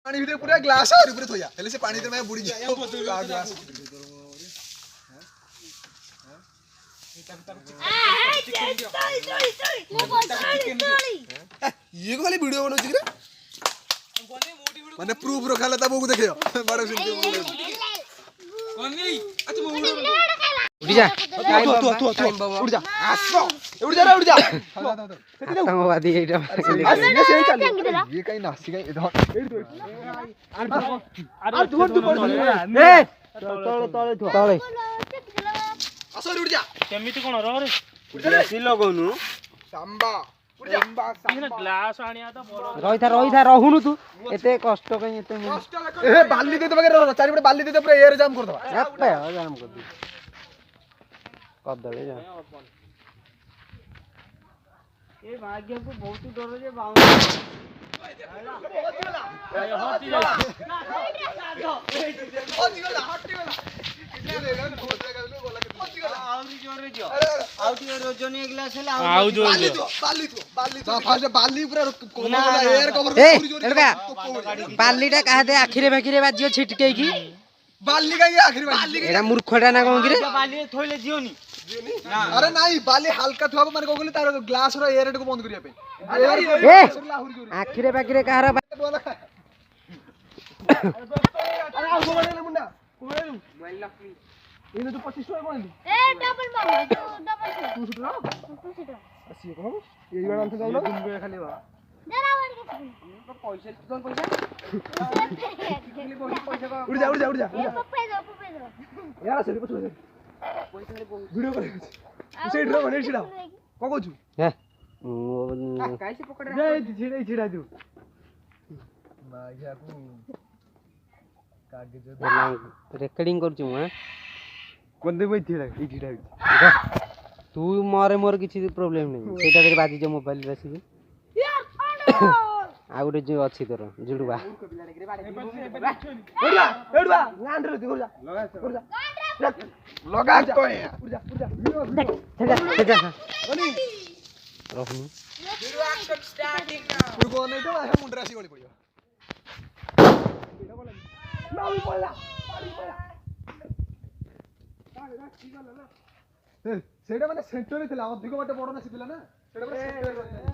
पानी भीतर पूरा ग्लास और ऊपर थोया हेले से पानी में बुड़ी जा ग्लास ये खाली वीडियो बनाउ छी रे माने प्रूफ रखाला तब को देखियो बड़ सुन के कोन नहीं अच्छा मो उड़ जा उड़ जा आसो उड़ जा आतंकवादी एटा ये कहीं नासी कहीं इधर अरे तू ए तळे आसो उड़ जा केमिति कोन रो रे बेसी लगौनु सांबा सांबा सांबा ग्लास आनिया त रहिथा रहुनु तू एते कष्ट कहीं एते ए बाली दे दे चारि बटे बाली दे दे पूरा एयर जाम कर दबा एपे जाम कर दी कदले जा ए भाग्य को बहुत डर जे बाउंस हटी जा हटी गला बालीटा काहे आखिरे भाखिरे बाजियो छिटके की बाली का आखिरी बाली एरा मूर्खटा ना कोन रे बाली थोइले जियोनी अरे नहीं बाली हल्का थुआ माने को गले तार ग्लास रो एयर को बंद करिया पे ए आखिरे भाखिरे कहारा बोला अरे आ गोबड़े मुंडा गोबड़े मोबाइल लकी इने तो 25 टका कोन ए डबल मारो डबल 200 टका 200 टका अस्सी को ये वाला से जाऊ ना खाली बा जरा वाली के पैसा तो पैसा उड़ जा पप्पे दो यार से कुछ वीडियो कर उसे ड्रो बने छिड़ा को को छु हे कैसे पकड़ रे छिड़ा तू मागिया को कागज रेकर्डिंग कर छु हां कोन दे छिड़ा ई छिड़ा तू मारे मोर किछि प्रॉब्लम नहीं सेटा रे बाजी जो मोबाइल रसी आ गुटे जो अछि तोर जुडुबा एडवा लांड रे जा लगा तो है उड़ जा ओनी रहनु वीडियो एक्शन स्टार्टिंग नाउ तू कोन तो है मुंडरा सी गली पड़ियो नाउ पड़ला सेटा माने सेंटर रे थिला अधिक बाटे बड़ ना सिथिला ना सेटा सेंटर